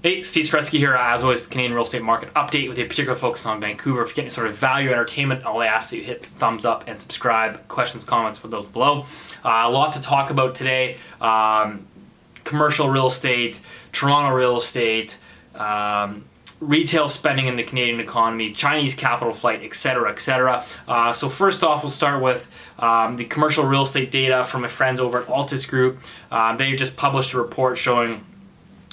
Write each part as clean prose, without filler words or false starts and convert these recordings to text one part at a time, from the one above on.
Hey, Steve Saretsky here. As always, the Canadian real estate market update with a particular focus on Vancouver. If you're getting sort of value entertainment, all I ask that you hit thumbs up and subscribe. Questions, comments for those below. A lot to talk about today. Commercial real estate, Toronto real estate, retail spending in the Canadian economy, Chinese capital flight, etc., etc. So first off, we'll start with the commercial real estate data from my friends over at Altus Group. They just published a report showing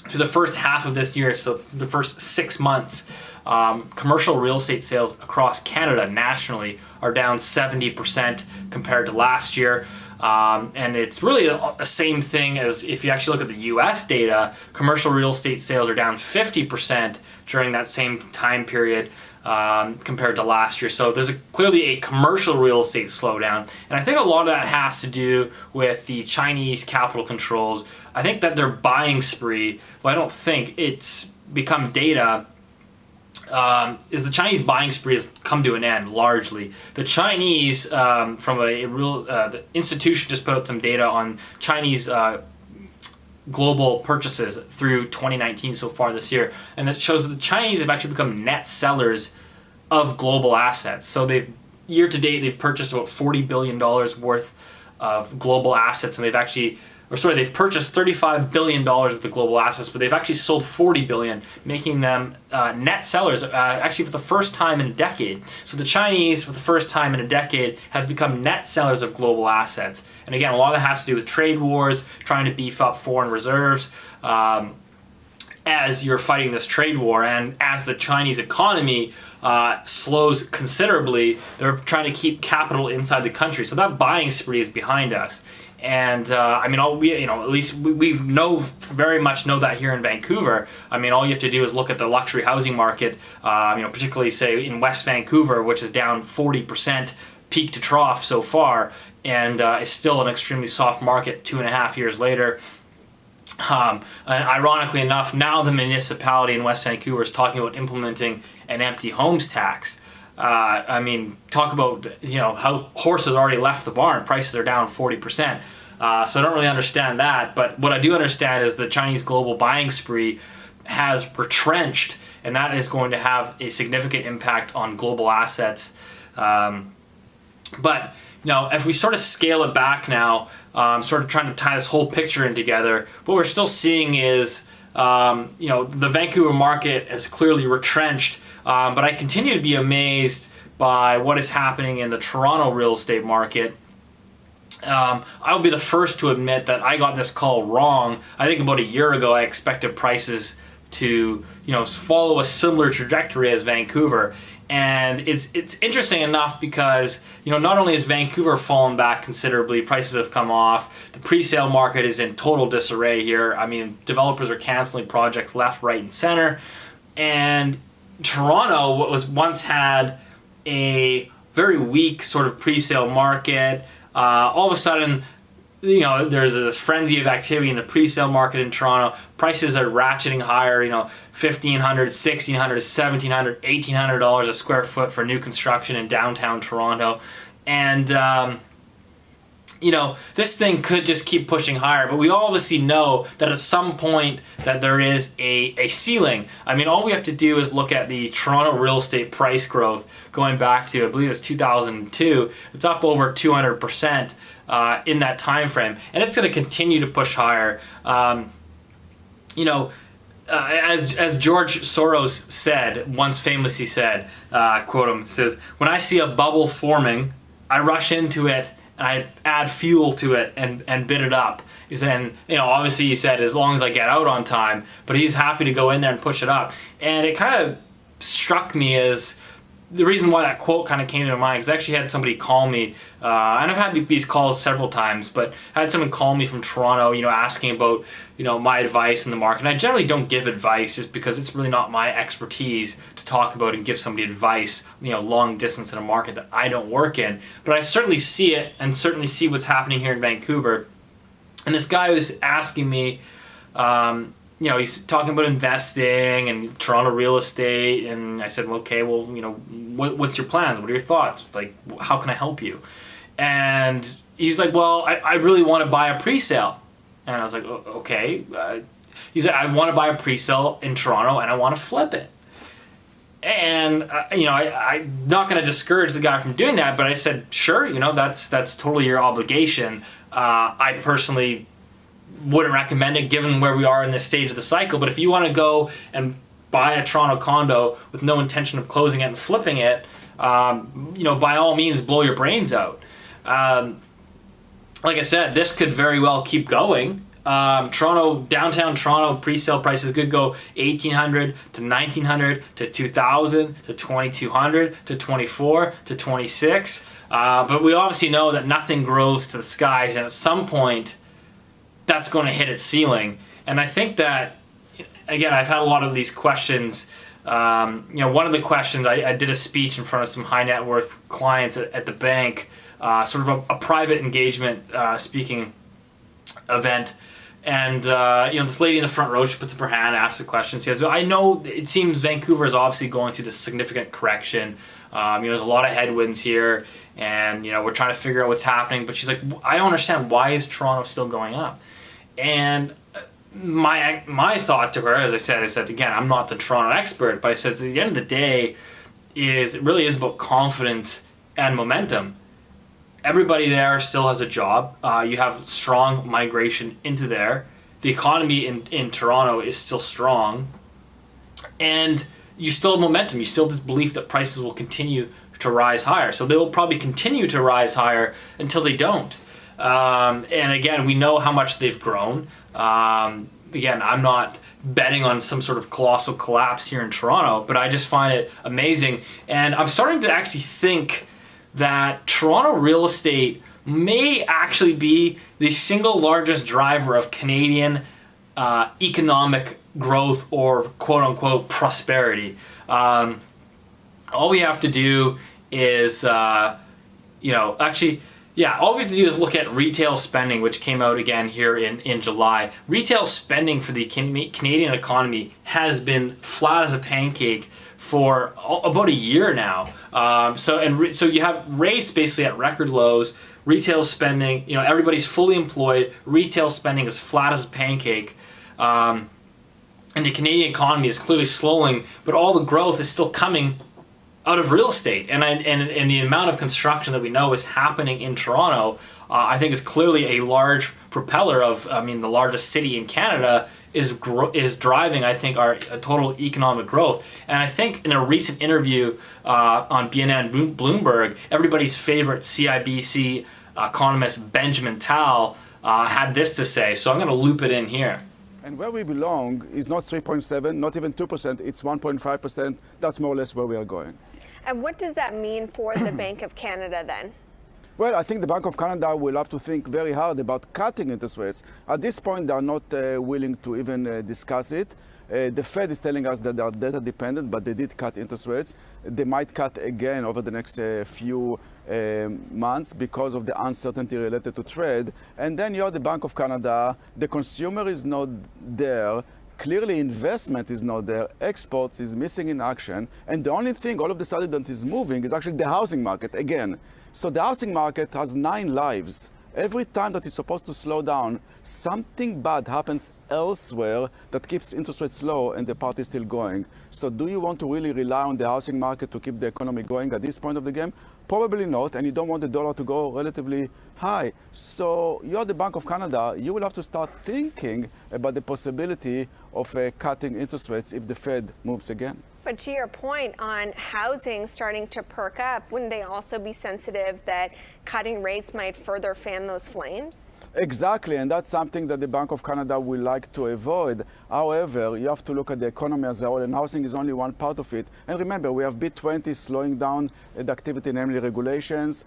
through the first half of this year, so the first 6 months, commercial real estate sales across Canada nationally are down 70% compared to last year. And it's really the same thing as if you actually look at the US data. Commercial real estate sales are down 50% during that same time period compared to last year. So there's clearly a commercial real estate slowdown. And I think a lot of that has to do with the Chinese capital controls. I think that their buying spree, well, I don't think it's become data, is the Chinese buying spree has come to an end largely. The Chinese, from the institution just put out some data on Chinese global purchases through 2019 so far this year, and that shows that the Chinese have actually become net sellers of global assets. So year to date they've purchased about $40 billion worth of global assets, and they've purchased $35 billion of the global assets, but they've actually sold $40 billion, making them net sellers actually for the first time in a decade. So the Chinese, for the first time in a decade, have become net sellers of global assets. And again, a lot of that has to do with trade wars, trying to beef up foreign reserves as you're fighting this trade war, and as the Chinese economy slows considerably, they're trying to keep capital inside the country. So that buying spree is behind us. And at least we very much know that here in Vancouver. I mean, all you have to do is look at the luxury housing market, particularly say in West Vancouver, which is down 40% peak to trough so far, and is still an extremely soft market 2.5 years later. And ironically enough, now the municipality in West Vancouver is talking about implementing an empty homes tax. Talk about, how horses already left the barn. Prices are down 40%. So I don't really understand that. But what I do understand is the Chinese global buying spree has retrenched, and that is going to have a significant impact on global assets. But if we sort of scale it back now, sort of trying to tie this whole picture in together, what we're still seeing is, the Vancouver market has clearly retrenched. But I continue to be amazed by what is happening in the Toronto real estate market. I'll be the first to admit that I got this call wrong. I think about a year ago I expected prices to follow a similar trajectory as Vancouver. And it's interesting enough because not only has Vancouver fallen back considerably, prices have come off. The pre-sale market is in total disarray here. I mean, developers are canceling projects left, right, and center. And Toronto, what was once had a very weak sort of pre-sale market, all of a sudden, there's this frenzy of activity in the pre-sale market in Toronto. Prices are ratcheting higher, $1,500, $1,600, $1,700, $1,800 a square foot for new construction in downtown Toronto. And this thing could just keep pushing higher, but we obviously know that at some point that there is a ceiling. I mean, all we have to do is look at the Toronto real estate price growth going back to, I believe it's 2002. It's up over 200% in that time frame, and it's going to continue to push higher. As George Soros said, once famously said, quote him, says, "When I see a bubble forming, I rush into it and I add fuel to it and bid it up." He's saying, obviously he said, as long as I get out on time, but he's happy to go in there and push it up. And it kind of struck me as the reason why that quote kind of came to my mind, because I actually had somebody call me, and I've had these calls several times, but I had someone call me from Toronto, asking about, my advice in the market. And I generally don't give advice just because it's really not my expertise to talk about and give somebody advice, long distance in a market that I don't work in. But I certainly see it and certainly see what's happening here in Vancouver. And this guy was asking me, he's talking about investing and Toronto real estate, and I said, well, okay, well, what's your plans? What are your thoughts? Like, how can I help you? And he's like, well, I really want to buy a pre-sale. And I was like, okay. He said, I want to buy a pre-sale in Toronto and I want to flip it. And I'm not going to discourage the guy from doing that, but I said, sure, that's totally your obligation. I personally wouldn't recommend it given where we are in this stage of the cycle. But if you want to go and buy a Toronto condo with no intention of closing it and flipping it, by all means, blow your brains out. Like I said, this could very well keep going. Downtown Toronto pre-sale prices could go $1,800 to $1,900 to $2,000 to $2,200 to $2,400 to $2,600. But we obviously know that nothing grows to the skies, and at some point, that's going to hit its ceiling. And I think that, again, I've had a lot of these questions. One of the questions, I did a speech in front of some high net worth clients at the bank, sort of a private engagement speaking event. And, this lady in the front row, she puts up her hand, asks the question. She says, I know it seems Vancouver is obviously going through this significant correction. There's a lot of headwinds here, and, we're trying to figure out what's happening. But she's like, I don't understand. Why is Toronto still going up? And my thought to her, as I said, again, I'm not the Toronto expert, but I said, at the end of the day, it really is about confidence and momentum. Everybody there still has a job. You have strong migration into there. The economy in Toronto is still strong. And you still have momentum. You still have this belief that prices will continue to rise higher. So they will probably continue to rise higher until they don't. And again, we know how much they've grown. Again, I'm not betting on some sort of colossal collapse here in Toronto, but I just find it amazing. And I'm starting to actually think that Toronto real estate may actually be the single largest driver of Canadian economic growth or quote-unquote prosperity. All we have to do is, all we have to do is look at retail spending, which came out again here in July. Retail spending for the Canadian economy has been flat as a pancake for about a year now. So you have rates basically at record lows. Retail spending, everybody's fully employed. Retail spending is flat as a pancake. And the Canadian economy is clearly slowing, but all the growth is still coming out of real estate. And the amount of construction that we know is happening in Toronto, I think is clearly a large propeller of, the largest city in Canada is driving, I think, our total economic growth. And I think in a recent interview on BNN Bloomberg, everybody's favorite CIBC economist Benjamin Tal had this to say. So I'm going to loop it in here. And where we belong is not 3.7, not even 2%, it's 1.5%. That's more or less where we are going. And what does that mean for the Bank of Canada then? Well, I think the Bank of Canada will have to think very hard about cutting interest rates. At this point, they are not willing to even discuss it. The Fed is telling us that they are data dependent, but they did cut interest rates. They might cut again over the next few months because of the uncertainty related to trade. And then you're the Bank of Canada, the consumer is not there, clearly investment is not there, exports is missing in action, and the only thing all of a sudden that is moving is actually the housing market again. So the housing market has 9 lives. Every time that it's supposed to slow down, something bad happens elsewhere that keeps interest rates low and the party is still going. So do you want to really rely on the housing market to keep the economy going at this point of the game? Probably not, and you don't want the dollar to go relatively high. So you're the Bank of Canada, you will have to start thinking about the possibility of cutting interest rates if the Fed moves again. But to your point on housing starting to perk up, wouldn't they also be sensitive that cutting rates might further fan those flames? Exactly, and that's something that the Bank of Canada will like to avoid. However, you have to look at the economy as a whole, and housing is only one part of it. And remember, we have B20 slowing down the activity, namely regulations.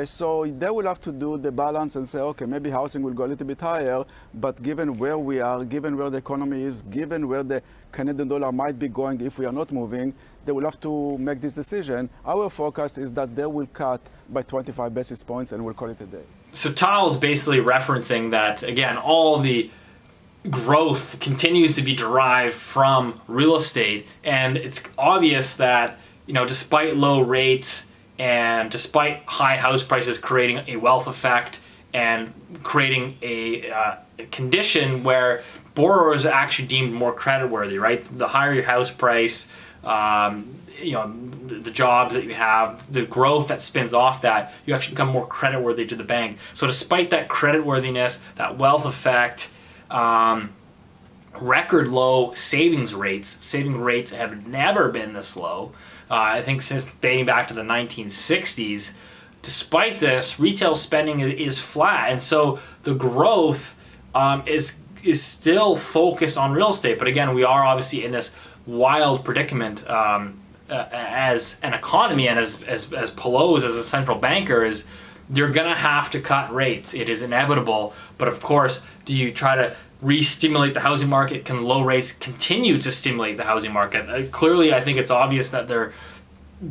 So they will have to do the balance and say, okay, maybe housing will go a little bit higher, but given where we are, given where the economy is, given where the Canadian dollar might be going if we are not moving, they will have to make this decision. Our forecast is that they will cut by 25 basis points and we'll call it a day. So Tal is basically referencing that, again, all the growth continues to be derived from real estate. And it's obvious that, despite low rates and despite high house prices creating a wealth effect and creating condition where borrowers are actually deemed more creditworthy, right? The higher your house price, the jobs that you have, the growth that spins off that, you actually become more creditworthy to the bank. So despite that creditworthiness, that wealth effect, record low savings rates have never been this low. I think since dating back to the 1960s. Despite this, retail spending is flat, and so the growth is still focused on real estate. But again, we are obviously in this wild predicament as an economy, and as Pelosi, as a central banker, is you're gonna have to cut rates. It is inevitable. But of course, do you try to re-stimulate the housing market? Can low rates continue to stimulate the housing market? Clearly, I think it's obvious that they're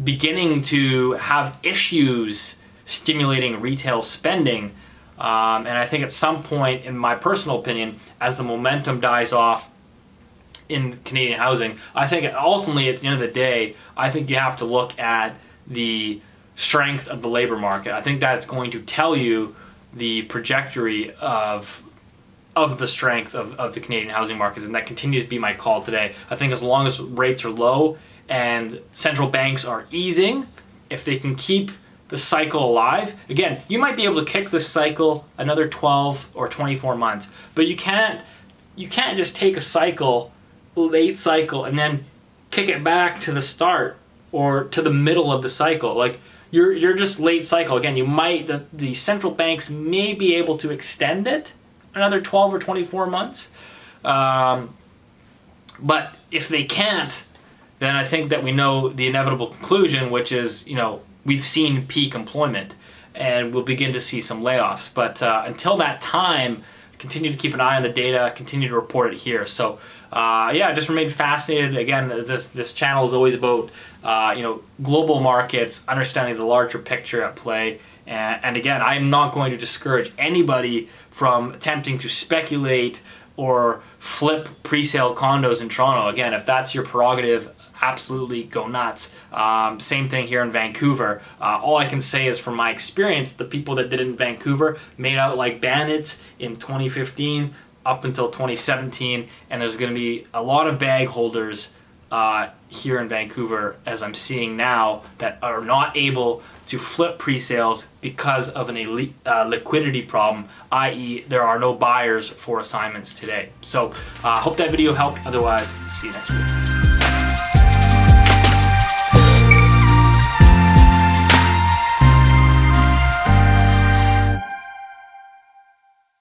beginning to have issues stimulating retail spending. And I think at some point, in my personal opinion, as the momentum dies off in Canadian housing, I think ultimately at the end of the day, I think you have to look at the strength of the labor market. I think that's going to tell you the trajectory of the strength of the Canadian housing markets, and that continues to be my call today. I think as long as rates are low and central banks are easing, if they can keep the cycle alive, again, you might be able to kick this cycle another 12 or 24 months, but you can't just take a cycle, late cycle, and then kick it back to the start or to the middle of the cycle. Like you're just late cycle. Again, the central banks may be able to extend it another 12 or 24 months. But if they can't, then I think that we know the inevitable conclusion, which is, we've seen peak employment and we'll begin to see some layoffs. But until that time, continue to keep an eye on the data, continue to report it here. So just remain fascinated. Again, this channel is always about global markets, understanding the larger picture at play. And again, I'm not going to discourage anybody from attempting to speculate or flip pre-sale condos in Toronto. Again, if that's your prerogative, absolutely go nuts. Same thing here in Vancouver. All I can say is from my experience, the people that did it in Vancouver made out like bandits in 2015 up until 2017, and there's going to be a lot of bag holders here in Vancouver, as I'm seeing now, that are not able to flip pre-sales because of an liquidity problem, i.e. there are no buyers for assignments today. So hope that video helped. Otherwise, see you next week.